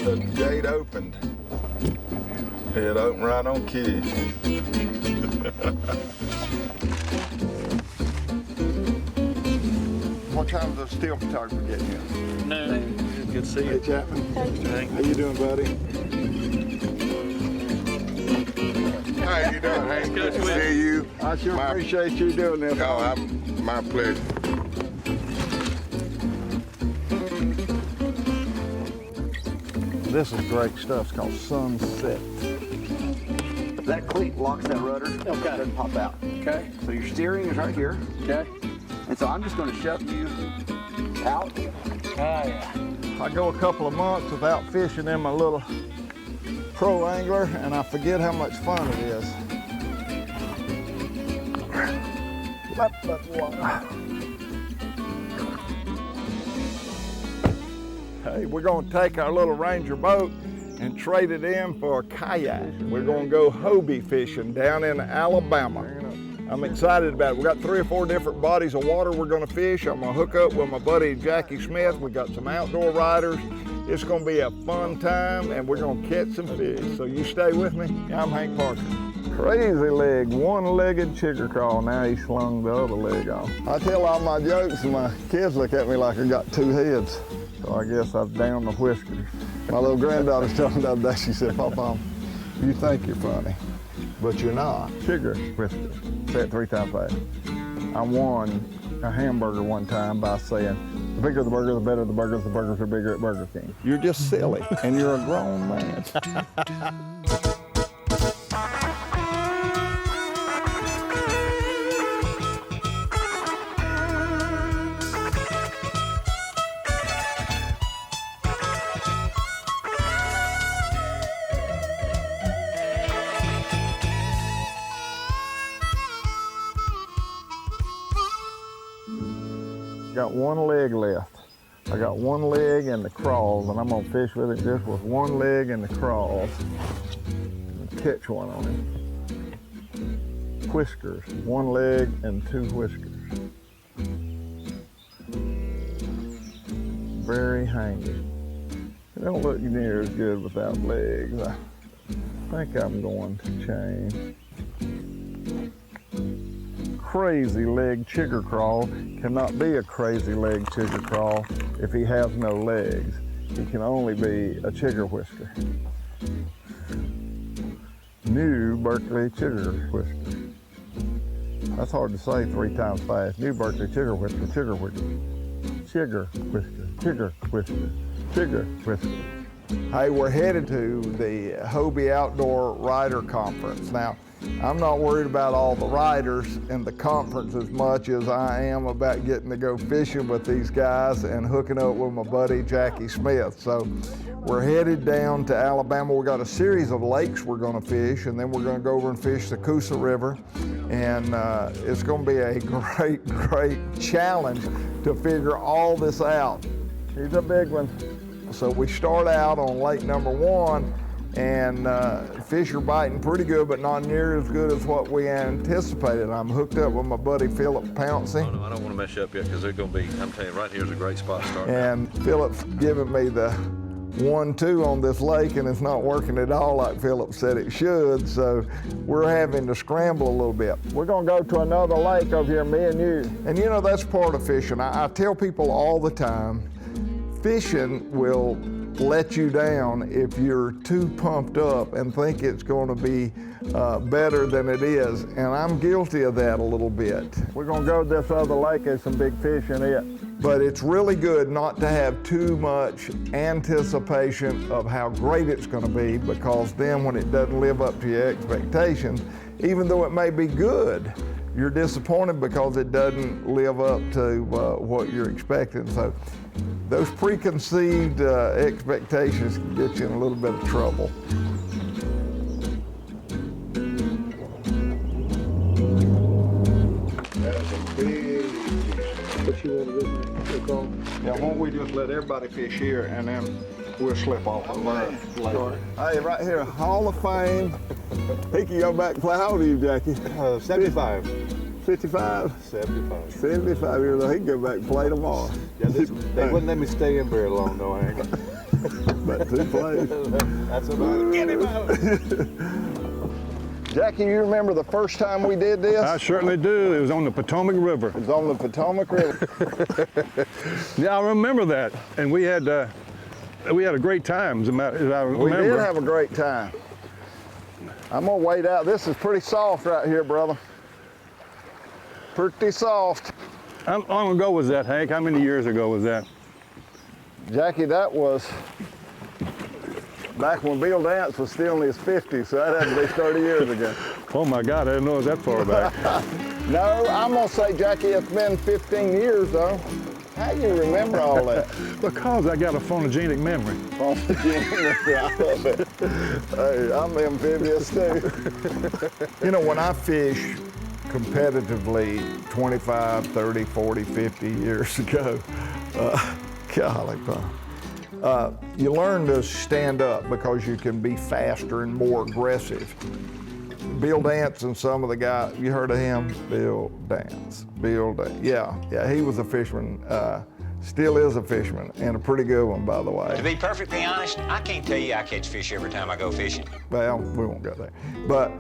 the gate opened. It opened right on key. What time does the still photographer get you? Noon. Good to see you. Hey, Chapman. How you doing, buddy? How you doing, Hank? Good to see you. I sure appreciate you doing this. Oh, my pleasure. This is great stuff. It's called Sunset. That cleat locks that rudder. Okay. It doesn't pop out. Okay. So your steering is right here. Okay. And so I'm just going to shove you out. Oh, yeah. I go a couple of months without fishing in my little pro angler, and I forget how much fun it is. Hey, we're going to take our little Ranger boat and trade it in for a kayak. We're going to go Hobie fishing down in Alabama. I'm excited about it. We got 3 or 4 different bodies of water we're going to fish. I'm going to hook up with my buddy Jackie Smith. We got some outdoor riders. It's going to be a fun time, and we're going to catch some fish. So you stay with me. I'm Hank Parker. Crazy leg, one-legged chigger crawl. Now he slung the other leg off. I tell all my jokes, and my kids look at me like I got 2 heads. So I guess I've downed the whiskers. My little granddaughter's telling me the other day, she said, Papa, you think you're funny, but you're not. Chigger whisker. Say it 3 times fast. I won a hamburger one time by saying, the bigger the burger, the better the burgers. The burgers are bigger at Burger King. You're just silly, and you're a grown man. Got 1 leg left. I got 1 leg in the crawls, and I'm gonna fish with it just with 1 leg in the crawls. Catch one on him. Whiskers, 1 leg and 2 whiskers. Very hangy. It don't look near as good without legs. I think I'm going to change. Crazy leg chigger crawl cannot be a crazy leg chigger crawl if he has no legs. He can only be a chigger whisker. New Berkeley chigger whisker. That's hard to say 3 times fast. New Berkeley chigger whisker, chigger whisker, chigger whisker, chigger whisker, chigger whisker. Hey, we're headed to the Hobie Outdoor Rider Conference. Now, I'm not worried about all the riders in the conference as much as I am about getting to go fishing with these guys and hooking up with my buddy Jackie Smith. So we're headed down to Alabama. We got a series of lakes we're going to fish, and then we're going to go over and fish the Coosa River. And it's going to be a great, great challenge to figure all this out. Here's a big one. So we start out on lake number 1, and fish are biting pretty good, but not near as good as what we anticipated. I'm hooked up with my buddy Philip Pouncey. Oh, no, I don't want to mess you up yet because they're going to be, I'm telling you, right here's a great spot to start. And Philip's giving me the 1-2 on this lake, and it's not working at all like Philip said it should, so we're having to scramble a little bit. We're gonna go to another lake over here, me and you. And you know, that's part of fishing. I tell people all the time, fishing will let you down if you're too pumped up and think it's going to be better than it is. And I'm guilty of that a little bit. We're going to go to this other lake. There's some big fish in it. But it's really good not to have too much anticipation of how great it's going to be, because then when it doesn't live up to your expectations, even though it may be good, you're disappointed because it doesn't live up to what you're expecting. So those preconceived expectations can get you in a little bit of trouble. That's a big fish. What you want to do? Yeah, why don't we just let everybody fish here, and then we'll slip off the line later. Hey, right here, Hall of Fame. He can go back and play. How old are you, Jackie? 75. 55? 75. 75 years old. He can go back and play tomorrow. Yeah, they wouldn't let me stay in very long, though, Hank. About 2 plays. That's about it. Get him out. Jackie, you remember the first time we did this? I certainly do. It was on the Potomac River. It was on the Potomac River. Yeah, I remember that. And we had a great time, as I remember. We did have a great time. I'm gonna wait out. This is pretty soft right here, brother. Pretty soft. How long ago was that, Hank? How many years ago was that? Jackie, that was back when Bill Dance was still in his 50s, so that had to be 30 years ago. Oh my God, I didn't know it was that far back. No, I'm gonna say, Jackie, it's been 15 years though. How do you remember all that? Because I got a phonogenic memory. Hey, I'm amphibious too. You know, when I fish competitively 25, 30, 40, 50 years ago, golly, you learn to stand up because you can be faster and more aggressive. Bill Dance and some of the guys, you heard of him? Bill Dance. Yeah, he was a fisherman, still is a fisherman, and a pretty good one, by the way. To be perfectly honest, I can't tell you I catch fish every time I go fishing. Well, we won't go there. But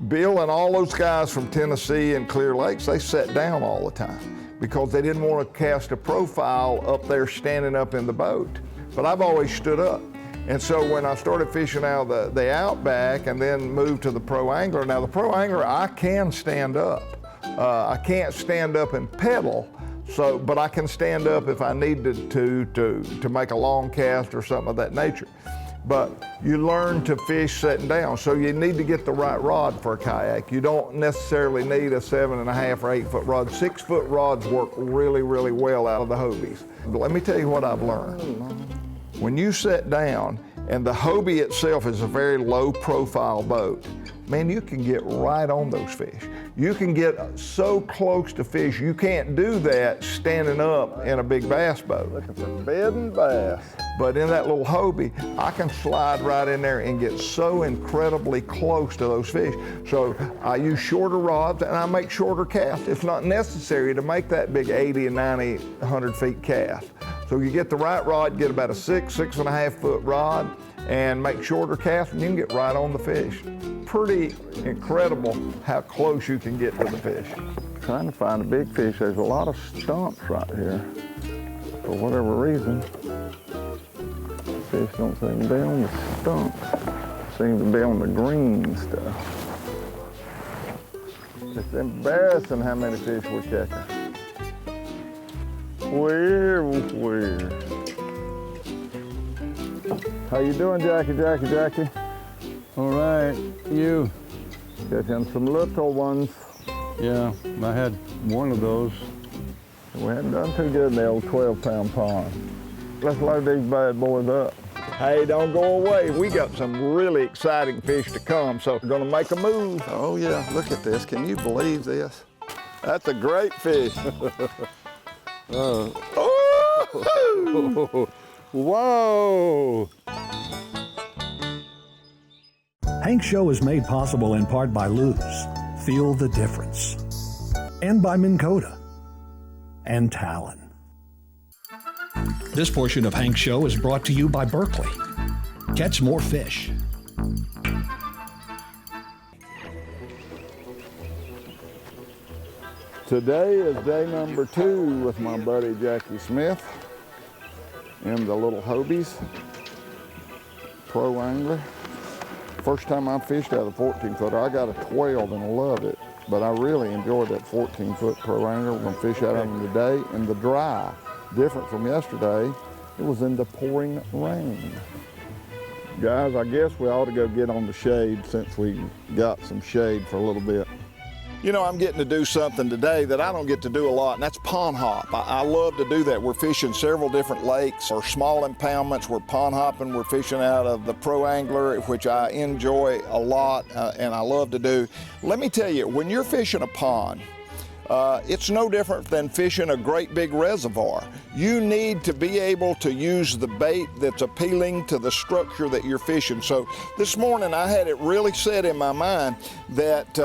Bill and all those guys from Tennessee and Clear Lakes, they sat down all the time because they didn't want to cast a profile up there standing up in the boat. But I've always stood up. And so when I started fishing out the Outback and then moved to the Pro Angler, now the Pro Angler, I can stand up. I can't stand up and pedal, but I can stand up if I needed to make a long cast or something of that nature. But you learn to fish sitting down, so you need to get the right rod for a kayak. You don't necessarily need a 7.5 or 8 foot rod. 6 foot rods work really, really well out of the Hobies. But let me tell you what I've learned. When you sit down, and the Hobie itself is a very low profile boat, man, you can get right on those fish. You can get so close to fish, you can't do that standing up in a big bass boat. Looking for bed and bass. But in that little Hobie, I can slide right in there and get so incredibly close to those fish. So I use shorter rods and I make shorter casts. It's not necessary to make that big 80 and 90, 100 feet cast. So you get the right rod, get about a 6.5 foot rod, and make shorter casts, and you can get right on the fish. Pretty incredible how close you can get to the fish. Trying to find a big fish. There's a lot of stumps right here. For whatever reason, fish don't seem to be on the stumps. Seem to be on the green stuff. It's embarrassing how many fish we're catching. Where? How you doing, Jackie? All right, you? Catching some little ones. Yeah, I had one of those. We hadn't done too good in the old 12-pound pond. Let's load these bad boys up. Hey, don't go away. We got some really exciting fish to come, so we're gonna make a move. Oh yeah, look at this. Can you believe this? That's a great fish. Oh! Whoa! Hank's Show is made possible in part by Luz, Feel the Difference, and by Minn Kota and Talon. This portion of Hank's Show is brought to you by Berkeley. Catch more fish. Today is day number 2 with my buddy Jackie Smith in the little Hobies, Pro Angler. First time I fished out of the 14-footer, I got a 12 and I love it, but I really enjoyed that 14-foot Pro Angler. We're gonna fish out of them today in the dry. Different from yesterday, it was in the pouring rain. Guys, I guess we ought to go get on the shade since we got some shade for a little bit. You know, I'm getting to do something today that I don't get to do a lot, and that's pond hop. I love to do that. We're fishing several different lakes or small impoundments. We're pond hopping. We're fishing out of the Pro Angler, which I enjoy a lot and I love to do. Let me tell you, when you're fishing a pond, it's no different than fishing a great big reservoir. You need to be able to use the bait that's appealing to the structure that you're fishing. So this morning I had it really set in my mind that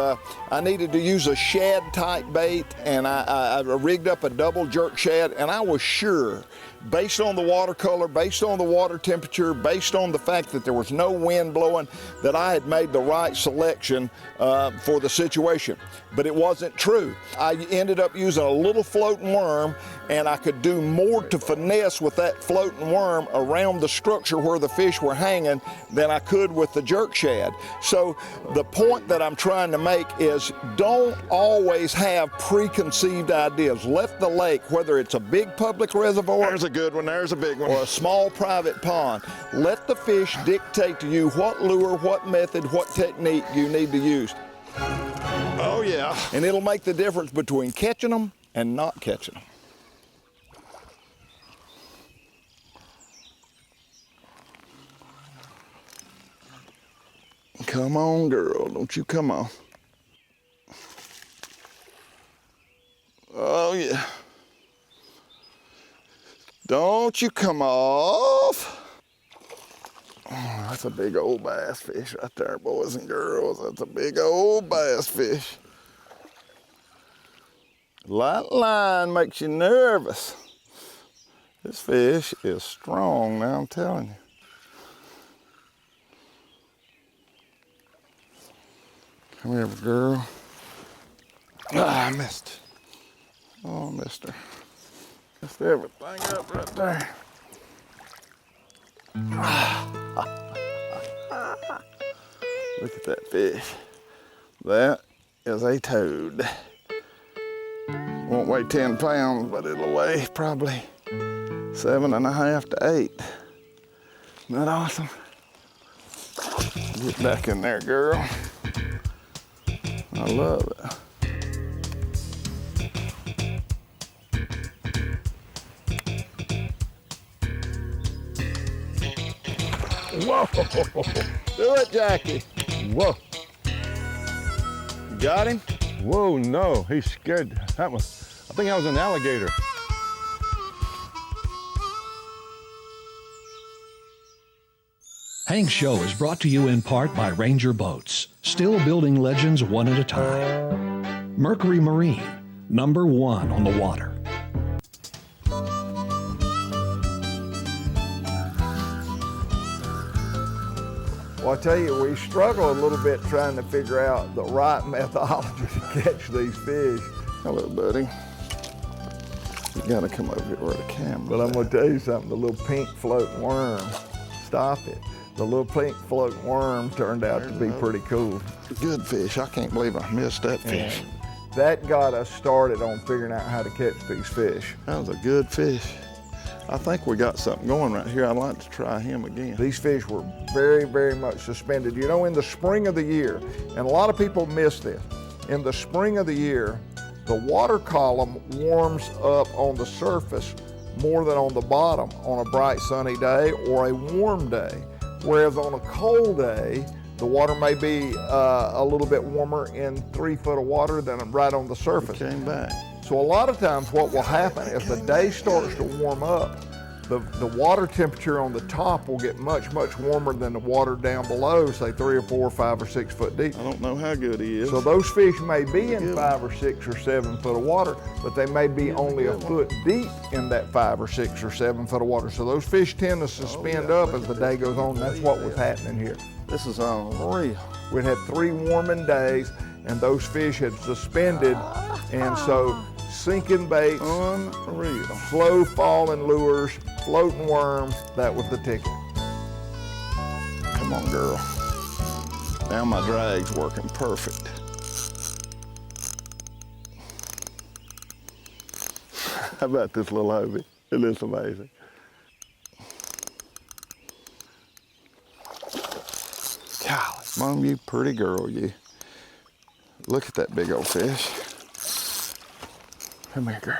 I needed to use a shad type bait, and I rigged up a double jerk shad, and I was sure, based on the watercolor, based on the water temperature, based on the fact that there was no wind blowing, that I had made the right selection for the situation. But it wasn't true. I ended up using a little floating worm, and I could do more to finesse with that floating worm around the structure where the fish were hanging than I could with the jerk shad. So the point that I'm trying to make is, don't always have preconceived ideas. Let the lake, whether it's a big public reservoir, There's a good one, there's a big one. or a small private pond, let the fish dictate to you what lure, what method, what technique you need to use. Oh yeah. And it'll make the difference between catching them and not catching them. Come on, girl, don't you come on. Oh yeah. Don't you come off. Oh, that's a big old bass fish right there, boys and girls. That's a big old bass fish. Light line makes you nervous. This fish is strong now, I'm telling you. Come here, girl. Ah, I missed it. Oh, I missed her. Missed everything up right there. Look at that fish. That is a toad. Won't weigh 10 pounds, but it'll weigh probably 7.5 to 8. Isn't that awesome? Get back in there, girl. I love it. Whoa. Do it, Jackie. Whoa. You got him? Whoa, no, he's scared. I think that was an alligator. Hank's Show is brought to you in part by Ranger Boats, still building legends one at a time. Mercury Marine, #1 on the water. Well, I tell you, we struggle a little bit trying to figure out the right methodology to catch these fish. Hello, buddy. You gotta come over here where the camera. But I'm gonna tell you something, the little pink floating worm, stop it. The little pink floating worm turned out to be pretty cool. Good fish. I can't believe I missed that fish. And that got us started on figuring out how to catch these fish. That was a good fish. I think we got something going right here. I'd like to try him again. These fish were very, very much suspended. You know, in the spring of the year, and a lot of people miss this, in the spring of the year, the water column warms up on the surface more than on the bottom on a bright sunny day or a warm day. Whereas on a cold day, the water may be a little bit warmer in 3 foot of water than right on the surface. Came back. So a lot of times what will happen is the day starts to warm up, the water temperature on the top will get much, much warmer than the water down below, say 3 or 4 or 5 or 6 foot deep. I don't know how good he is. So those fish may be in 5 or 6 or 7 foot of water, but they may be only a foot deep in that 5 or 6 or 7 foot of water. So those fish tend to suspend up as the day goes on. That's what was happening here. This is unreal. We'd had 3 warming days and those fish had suspended, and so sinking baits, Unreal. slow falling lures, floating worms, that was the ticket. Come on, girl. Now my drag's working perfect. How about this little Hobie? It is amazing. Golly, Mom, you pretty girl, you. Look at that big old fish. Come here, girl.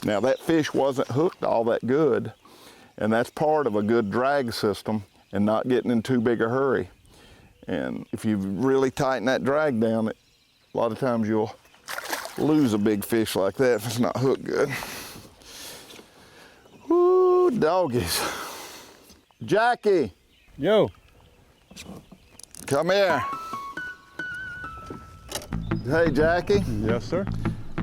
Now that fish wasn't hooked all that good, and that's part of a good drag system, and not getting in too big a hurry. And if you really tighten that drag down, a lot of times you'll lose a big fish like that if it's not hooked good. Woo, doggies. Jackie. Yo. Come here. Hey, Jackie. Yes, sir.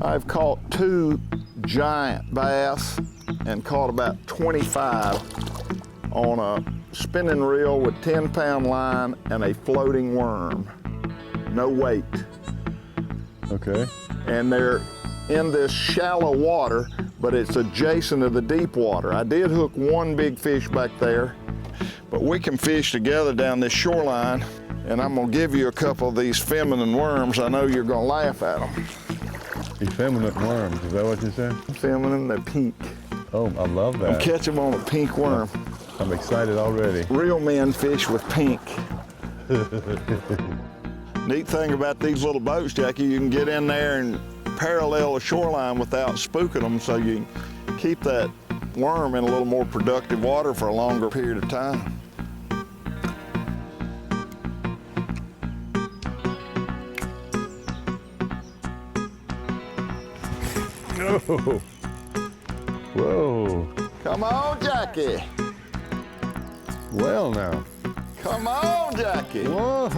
I've caught 2 giant bass and caught about 25 on a spinning reel with 10-pound line and a floating worm. No weight. Okay. And they're in this shallow water, but it's adjacent to the deep water. I did hook 1 big fish back there, but we can fish together down this shoreline, and I'm gonna give you a couple of these feminine worms. I know you're gonna laugh at them. Effeminate worms, is that what you said? Feminine, they're pink. Oh, I love that. Catch them on a pink worm. I'm excited already. Real men fish with pink. Neat thing about these little boats, Jackie, you can get in there and parallel the shoreline without spooking them, so you can keep that worm in a little more productive water for a longer period of time. No. Whoa. Come on, Jackie. Well now. Come on, Jackie. Whoa.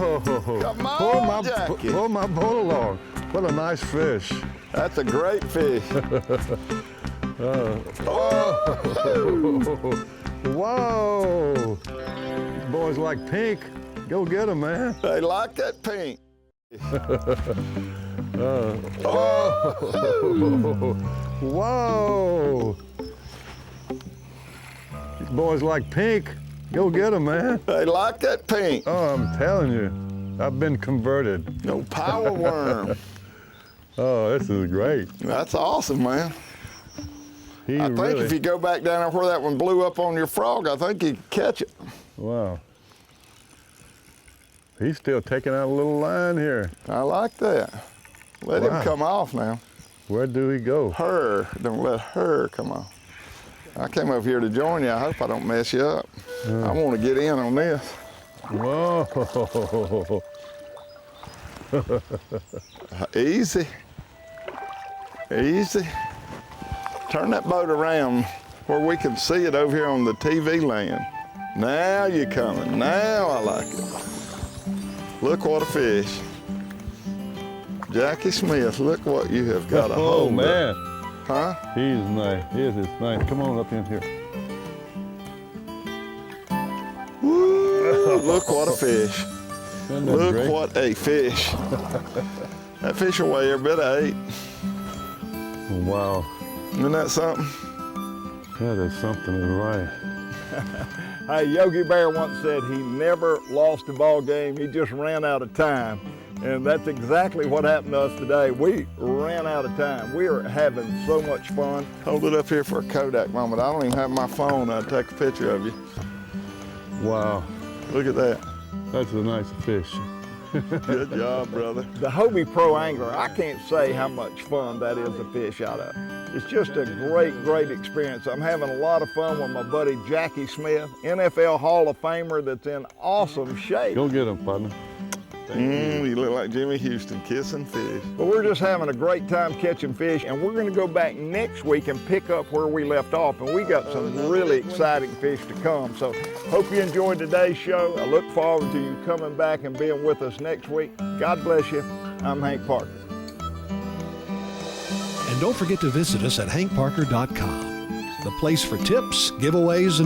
Come on, Jackie. Pull my boat along. What a nice fish. That's a great fish. Whoa. These boys like pink. Go get them, man. They like that pink. Whoa. These boys like pink. Go get them, man. They like that pink. Oh, I'm telling you, I've been converted. No power worm. Oh, this is great. That's awesome, man. He I think really, if you go back down there where that one blew up on your frog, I think you could catch it. wow. He's still taking out a little line here. I like that. Let Wow. him come off now. Where do he go? Her, don't let her come off. I came up here to join you. I hope I don't mess you up. I want to get in on this. Whoa. Easy. Easy. Turn that boat around where we can see it over here on the TV land. Now you're coming. Now I like it. Look what a fish. Jackie Smith, look what you have got a Oh, hold man. of. Huh? He's nice. His is nice. Come on up in here. Woo, look what a fish. Isn't that Look great? what a fish. That fish will weigh every bit of 8. Wow. Isn't that something? That is something is right. Hey, Yogi Bear once said he never lost a ball game, he just ran out of time. And that's exactly what happened to us today. We ran out of time. We are having so much fun. Hold it up here for a Kodak moment. I don't even have my phone. I'll take a picture of you. Wow. Look at that. That's a nice fish. Good job, brother. The Hobie Pro Angler, I can't say how much fun that is to fish out of. It's just a great, great experience. I'm having a lot of fun with my buddy Jackie Smith, NFL Hall of Famer that's in awesome shape. Go get him, partner. You look like Jimmy Houston kissing fish. But we're just having a great time catching fish, and we're going to go back next week and pick up where we left off, and we got some really exciting fish to come. So hope you enjoyed today's show. I look forward to you coming back and being with us next week. God bless you. I'm Hank Parker. And don't forget to visit us at hankparker.com, the place for tips, giveaways, and